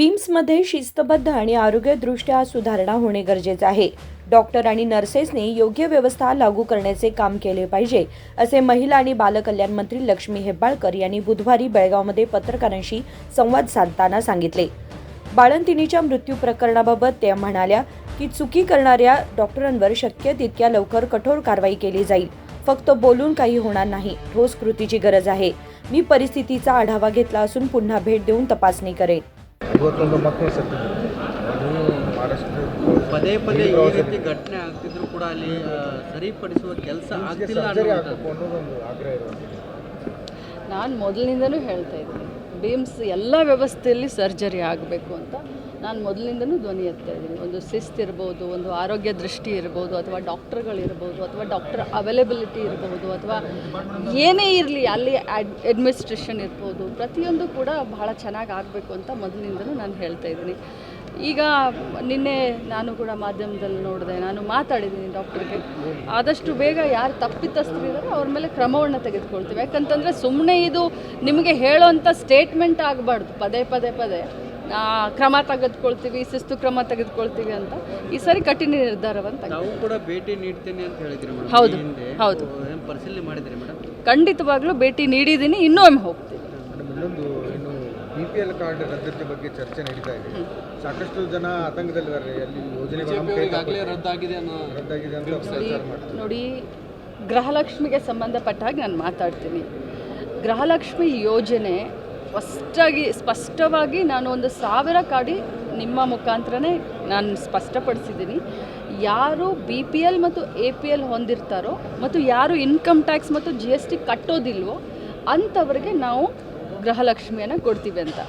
बीम्समध्ये शिस्तबद्ध आणि आरोग्यदृष्ट्या सुधारणा होणे गरजेचे आहे. डॉक्टर आणि नर्सेसने योग्य व्यवस्था लागू करण्याचे काम केले पाहिजे, असे महिला आणि बालकल्याण मंत्री लक्ष्मी हेब्बाळकर यांनी बुधवारी बेळगावमध्ये पत्रकारांशी संवाद साधताना सांगितले. बाळंतिणीच्या मृत्यू प्रकरणाबाबत त्या म्हणाल्या की चुकी करणाऱ्या डॉक्टरांवर शक्य तितक्या लवकर कठोर कारवाई केली जाईल. फक्त बोलून काही होणार नाही, ठोस कृतीची गरज आहे. मी परिस्थितीचा आढावा घेतला असून पुन्हा भेट देऊन तपासणी करेन. ಇವತ್ತೊಂದು ಮಕ್ಕಳು ಸತ್ತಿದ್ದಾರೆ. ಪದೇ ಪದೇ ಈ ರೀತಿ ಘಟನೆ ಆಗ್ತಿದ್ರು ಕೂಡ ಅಲ್ಲಿ ಸರಿಪಡಿಸುವ ಕೆಲಸ ಆಗ್ತಿಲ್ಲ ಅನ್ನೋದೊಂದು ಆಗ್ರಹ ಇರೋದು. ನಾನು ಮೊದಲಿನಿಂದನೂ ಹೇಳ್ತಾ ಇದ್ದೀನಿ, ಬೀಮ್ಸ್ ಎಲ್ಲ ವ್ಯವಸ್ಥೆಯಲ್ಲಿ ಸರ್ಜರಿ ಆಗಬೇಕು ಅಂತ ನಾನು ಮೊದಲಿನಿಂದನೂ ಧ್ವನಿ ಎತ್ತಾ ಇದ್ದೀನಿ. ಒಂದು ಶಿಸ್ತಿರ್ಬೋದು, ಒಂದು ಆರೋಗ್ಯ ದೃಷ್ಟಿ ಇರ್ಬೋದು, ಅಥವಾ ಡಾಕ್ಟರ್ಗಳಿರ್ಬೋದು, ಅಥವಾ ಡಾಕ್ಟರ್ ಅವೈಲೇಬಿಲಿಟಿ ಇರ್ಬೋದು, ಅಥವಾ ಏನೇ ಇರಲಿ ಅಲ್ಲಿ ಅಡ್ಮಿನಿಸ್ಟ್ರೇಷನ್ ಇರ್ಬೋದು, ಪ್ರತಿಯೊಂದು ಕೂಡ ಬಹಳ ಚೆನ್ನಾಗಿ ಆಗಬೇಕು ಅಂತ ಮೊದಲಿನಿಂದನೂ ನಾನು ಹೇಳ್ತಾ ಇದ್ದೀನಿ. ಈಗ ನಿನ್ನೆ ನಾನು ಕೂಡ ಮಾಧ್ಯಮದಲ್ಲಿ ನೋಡಿದೆ, ನಾನು ಮಾತಾಡಿದ್ದೀನಿ ಡಾಕ್ಟರ್ಗೆ. ಆದಷ್ಟು ಬೇಗ ಯಾರು ತಪ್ಪಿತಸ್ಥರಿದ್ದಾರೆ ಅವ್ರ ಮೇಲೆ ಕ್ರಮವನ್ನು ತೆಗೆದುಕೊಳ್ತೀವಿ. ಯಾಕಂತಂದರೆ ಸುಮ್ಮನೆ ಇದು ನಿಮಗೆ ಹೇಳೋವಂಥ ಸ್ಟೇಟ್ಮೆಂಟ್ ಆಗಬಾರ್ದು. ಪದೇ ಪದೇ ಪದೇ ಕ್ರಮ ತೆಗೆದುಕೊಳ್ತೀವಿ, ಶಿಸ್ತು ಕ್ರಮ ತೆಗೆದುಕೊಳ್ತೀವಿ ಅಂತ ಈ ಸಾರಿ ಕಠಿಣ ನಿರ್ಧಾರವಂತ. ನಾವು ಕೂಡ ಭೇಟಿ ನೀಡ್ತೀನಿ ಅಂತ ಹೇಳಿದ್ರಿ ಮೇಡಮ್. ಹೌದು ಹೌದು, ಪರಿಶೀಲನೆ ಮಾಡಿದ್ರಿ ಮೇಡಮ್? ಖಂಡಿತವಾಗ್ಲೂ ಭೇಟಿ ನೀಡಿದ್ದೀನಿ, ಇನ್ನೂ ಒಮ್ಮೆ ಹೋಗ್ತೀನಿ. ಇನ್ನೊಂದು ಇನ್ನು BPL ಕಾರ್ಡ್ ರದ್ದತಿ ಬಗ್ಗೆ ಚರ್ಚೆ ನಡೀತಾ ಇದೆ. ಸಾಕಷ್ಟು ಜನ ಆತಂಕದಲ್ಲಿದ್ದಾರೆ. ಅಲ್ಲಿ ಯೋಜನೆಗಳು ರದ್ದಾಗಿದೆ ಅಂತ ಪ್ರಚಾರ ಮಾಡ್ತಾರೆ. ನೋಡಿ, ಗೃಹಲಕ್ಷ್ಮಿಗೆ ಸಂಬಂಧಪಟ್ಟ ಹಾಗೆ ನಾನು ಮಾತಾಡ್ತೀನಿ. ಗೃಹಲಕ್ಷ್ಮಿ ಯೋಜನೆ ಸ್ಪಷ್ಟವಾಗಿ ನಾನು 1,000 ಕಾಡಿ ನಿಮ್ಮ ಮುಖಾಂತರನೇ ನಾನು ಸ್ಪಷ್ಟಪಡಿಸಿದ್ದೀನಿ. ಯಾರು BPL ಮತ್ತು APL ಹೊಂದಿರ್ತಾರೋ ಮತ್ತು ಯಾರು ಇನ್ಕಮ್ ಟ್ಯಾಕ್ಸ್ ಮತ್ತು GST ಕಟ್ಟೋದಿಲ್ವೋ ಅಂಥವ್ರಿಗೆ ನಾವು ಗೃಹಲಕ್ಷ್ಮಿಯನ್ನು ಕೊಡ್ತೀವಿ ಅಂತ.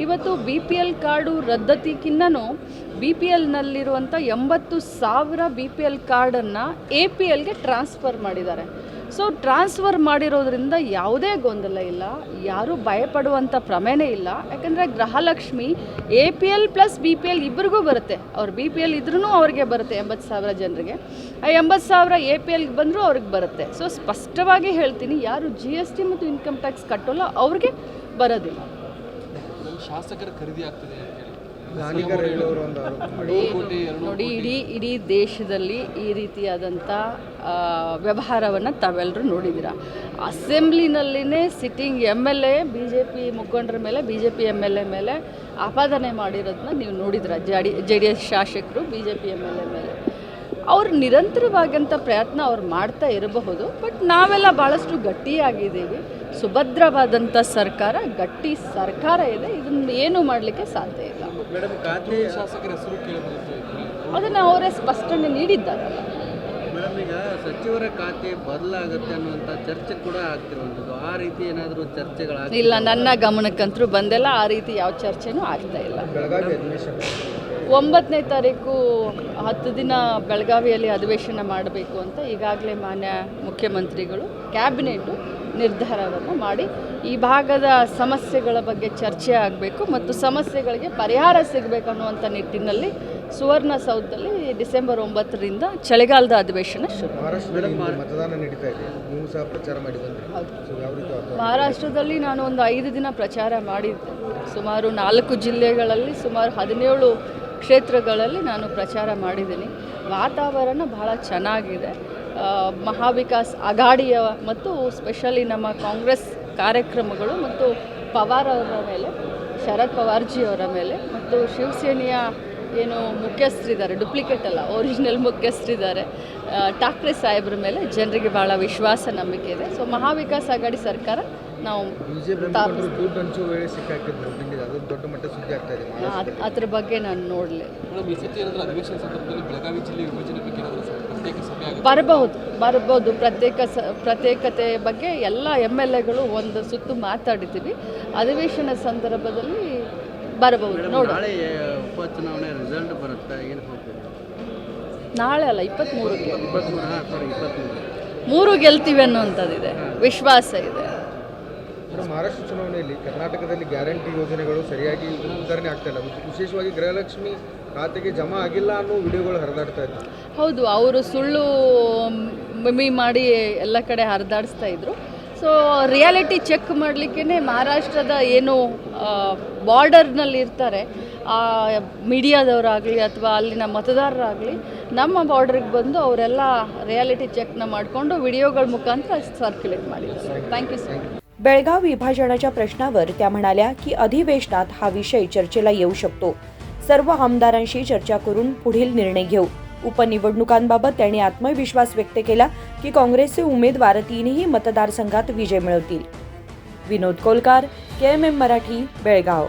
ಇವತ್ತು BPL ಕಾರ್ಡು ರದ್ದತಿಗಿನ್ನೂ BPLನಲ್ಲಿರುವಂಥ 80,000 BPL ಕಾರ್ಡನ್ನು APLಗೆ ಟ್ರಾನ್ಸ್ಫರ್ ಮಾಡಿದ್ದಾರೆ. ಸೊ ಟ್ರಾನ್ಸ್ಫರ್ ಮಾಡಿರೋದ್ರಿಂದ ಯಾವುದೇ ಗೊಂದಲ ಇಲ್ಲ, ಯಾರೂ ಭಯಪಡುವಂಥ ಪ್ರಮೇಯನೇ ಇಲ್ಲ. ಯಾಕಂದರೆ ಗೃಹಲಕ್ಷ್ಮಿ APL ಪ್ಲಸ್ BPL ಇಬ್ಬರಿಗೂ ಬರುತ್ತೆ. ಅವ್ರು BPL ಇದ್ರೂ ಅವ್ರಿಗೆ ಬರುತ್ತೆ 80,000 ಜನರಿಗೆ. ಆ 80,000 APLಗೆ ಬಂದರೂ ಅವ್ರಿಗೆ ಬರುತ್ತೆ. ಸೊ ಸ್ಪಷ್ಟವಾಗಿ ಹೇಳ್ತೀನಿ, ಯಾರು GST ಮತ್ತು ಇನ್ಕಮ್ ಟ್ಯಾಕ್ಸ್ ಕಟ್ಟೋಲ್ಲ ಅವ್ರಿಗೆ ಬರೋದಿಲ್ಲ. ಶಾಸಕರ ಖರೀದಿ ಆಗ್ತದೆ ನೋಡಿ, ಇಡೀ ದೇಶದಲ್ಲಿ ಈ ರೀತಿಯಾದಂಥ ವ್ಯವಹಾರವನ್ನು ತಾವೆಲ್ಲರೂ ನೋಡಿದ್ದೀರಾ. ಅಸೆಂಬ್ಲಿನಲ್ಲಿನೇ ಸಿಟ್ಟಿಂಗ್ MLA BJP ಮುಖಂಡರ ಮೇಲೆ, BJP MLA ಮೇಲೆ ಆಪಾದನೆ ಮಾಡಿರೋದನ್ನ ನೀವು ನೋಡಿದ್ರ. JDS ಶಾಸಕರು BJP MLA ಮೇಲೆ ಅವ್ರು ನಿರಂತರವಾಗಂಥ ಪ್ರಯತ್ನ ಅವ್ರು ಮಾಡ್ತಾ ಇರಬಹುದು. ಬಟ್ ನಾವೆಲ್ಲ ಭಾಳಷ್ಟು ಗಟ್ಟಿಯಾಗಿದ್ದೀವಿ. ಸುಭದ್ರವಾದಂಥ ಸರ್ಕಾರ, ಗಟ್ಟಿ ಸರ್ಕಾರ ಇದೆ. ಇದನ್ನು ಏನು ಮಾಡಲಿಕ್ಕೆ ಸಾಧ್ಯ ಇಲ್ಲ. ಮೇಡಮ್, ಖಾತೆ ಶಾಸಕರ ಹೆಸರು ಅದನ್ನು ಅವರೇ ಸ್ಪಷ್ಟನೆ ನೀಡಿದ್ದಾರಲ್ಲ. ಮೇಡಮ್, ಈಗ ಸಚಿವರ ಖಾತೆ ಬದಲಾಗುತ್ತೆ ಅನ್ನುವಂಥ ಚರ್ಚೆ ಕೂಡ ಆಗ್ತಿರುವಂಥದ್ದು. ಆ ರೀತಿ ಏನಾದರೂ ಚರ್ಚೆಗಳು ಇಲ್ಲ, ನನ್ನ ಗಮನಕ್ಕಂತರೂ ಬಂದೆಲ್ಲ. ಆ ರೀತಿ ಯಾವ ಚರ್ಚೆನೂ ಆಗ್ತಾ ಇಲ್ಲ. 9ನೇ ತಾರೀಕು 10 ದಿನ ಬೆಳಗಾವಿಯಲ್ಲಿ ಅಧಿವೇಶನ ಮಾಡಬೇಕು ಅಂತ ಈಗಾಗಲೇ ಮಾನ್ಯ ಮುಖ್ಯಮಂತ್ರಿಗಳು ಕ್ಯಾಬಿನೆಟ್ಟು ನಿರ್ಧಾರವನ್ನು ಮಾಡಿ ಈ ಭಾಗದ ಸಮಸ್ಯೆಗಳ ಬಗ್ಗೆ ಚರ್ಚೆ ಆಗಬೇಕು ಮತ್ತು ಸಮಸ್ಯೆಗಳಿಗೆ ಪರಿಹಾರ ಸಿಗಬೇಕು ಅನ್ನುವಂಥ ನಿಟ್ಟಿನಲ್ಲಿ ಸುವರ್ಣಸೌಧದಲ್ಲಿ ಡಿಸೆಂಬರ್ 9ರಿಂದ ಚಳಿಗಾಲದ ಅಧಿವೇಶನ ಶುರು. ಮಹಾರಾಷ್ಟ್ರದಲ್ಲಿ ನಾನು ಒಂದು 5 ದಿನ ಪ್ರಚಾರ ಮಾಡಿದ್ದೆ. ಸುಮಾರು 4 ಜಿಲ್ಲೆಗಳಲ್ಲಿ ಸುಮಾರು 17 ಕ್ಷೇತ್ರಗಳಲ್ಲಿ ನಾನು ಪ್ರಚಾರ ಮಾಡಿದ್ದೀನಿ. ವಾತಾವರಣ ಬಹಳ ಚೆನ್ನಾಗಿದೆ. ಮಹಾವಿಕಾಸ್ ಅಘಾಡಿಯ ಮತ್ತು ಸ್ಪೆಷಲಿ ನಮ್ಮ ಕಾಂಗ್ರೆಸ್ ಕಾರ್ಯಕ್ರಮಗಳು ಮತ್ತು ಪವಾರ್ ಅವರ ಮೇಲೆ, ಶರದ್ ಪವಾರ್ಜಿಯವರ ಮೇಲೆ ಮತ್ತು ಶಿವಸೇನೆಯ ಏನು ಮುಖ್ಯಸ್ಥರಿದ್ದಾರೆ, ಡುಪ್ಲಿಕೇಟ್ ಅಲ್ಲ ಒರಿಜಿನಲ್ ಮುಖ್ಯಸ್ಥರಿದ್ದಾರೆ, ಠಾಕ್ರೆ ಸಾಹೇಬ್ರ ಮೇಲೆ ಜನರಿಗೆ ಭಾಳ ವಿಶ್ವಾಸ, ನಂಬಿಕೆ ಇದೆ. ಸೊ ಮಹಾವಿಕಾಸ್ ಅಘಾಡಿ ಸರ್ಕಾರ ನಾವು ಅದ್ರ ಬಗ್ಗೆ ನಾನು ನೋಡಲಿಲ್ಲ. ಬರಬಹುದು ಪ್ರತ್ಯೇಕತೆ ಬಗ್ಗೆ ಎಲ್ಲ MLAಗಳು ಒಂದು ಸುತ್ತು ಮಾತಾಡಿದ್ದೀವಿ. ಅಧಿವೇಶನ ಸಂದರ್ಭದಲ್ಲಿ ಬರಬಹುದು. ನೋಡಿ, ಉಪಚುನಾವಣೆ ರಿಸಲ್ಟ್ ಬರುತ್ತೆ. ಏನು ನಾಳೆ ಅಲ್ಲ, 23 ಗೆಲ್ತೀವಿ ಅನ್ನುವಂಥದ್ದಿದೆ, ವಿಶ್ವಾಸ ಇದೆ. ಮಹಾರಾಷ್ಟ್ರ ಚುನಾವಣೆಯಲ್ಲಿ ಕರ್ನಾಟಕದಲ್ಲಿ ಗ್ಯಾರಂಟಿ ಯೋಜನೆಗಳು ಸರಿಯಾಗಿ ವಿತರಣೆ ಆಗ್ತಾ ಇಲ್ಲ. ವಿಶೇಷವಾಗಿ ಗೃಹಲಕ್ಷ್ಮಿ ಖಾತೆಗೆ ಜಮಾ ಆಗಿಲ್ಲ ಅನ್ನೋ ವಿಡಿಯೋಗಳು ಹರಿದಾಡ್ತಾ ಇದ್ದಾರೆ. ಹೌದು, ಅವರು ಸುಳ್ಳು ಮಿಮಿ ಮಾಡಿ ಎಲ್ಲ ಕಡೆ ಹರಿದಾಡಿಸ್ತಾ ಇದ್ರು. ಸೊ ರಿಯಾಲಿಟಿ ಚೆಕ್ ಮಾಡಲಿಕ್ಕೇ ಮಹಾರಾಷ್ಟ್ರದ ಏನು ಬಾರ್ಡರ್ನಲ್ಲಿ ಇರ್ತಾರೆ ಮೀಡಿಯಾದವರಾಗಲಿ ಅಥವಾ ಅಲ್ಲಿನ ಮತದಾರರಾಗಲಿ ನಮ್ಮ ಬಾರ್ಡ್ರಿಗೆ ಬಂದು ಅವರೆಲ್ಲ ರಿಯಾಲಿಟಿ ಚೆಕ್ನ ಮಾಡಿಕೊಂಡು ವಿಡಿಯೋಗಳ ಮುಖಾಂತರ ಸರ್ಕ್ಯುಲೇಟ್ ಮಾಡಿದ್ದಾರೆ. Thank you sir. बेळगाव विभाजनाच्या प्रश्नावर त्या म्हणाल्या की अधिवेशनात हा विषय चर्चेला येऊ शकतो. सर्व आमदारांशी चर्चा करून पुढील निर्णय घेऊ. उपनिवडणुकांबाबत त्यांनी आत्मविश्वास व्यक्त केला की काँग्रेसचे उमेदवार तीनही मतदारसंघात विजय मिळवतील. विनोद कोलकार, KMM मराठी, बेळगाव.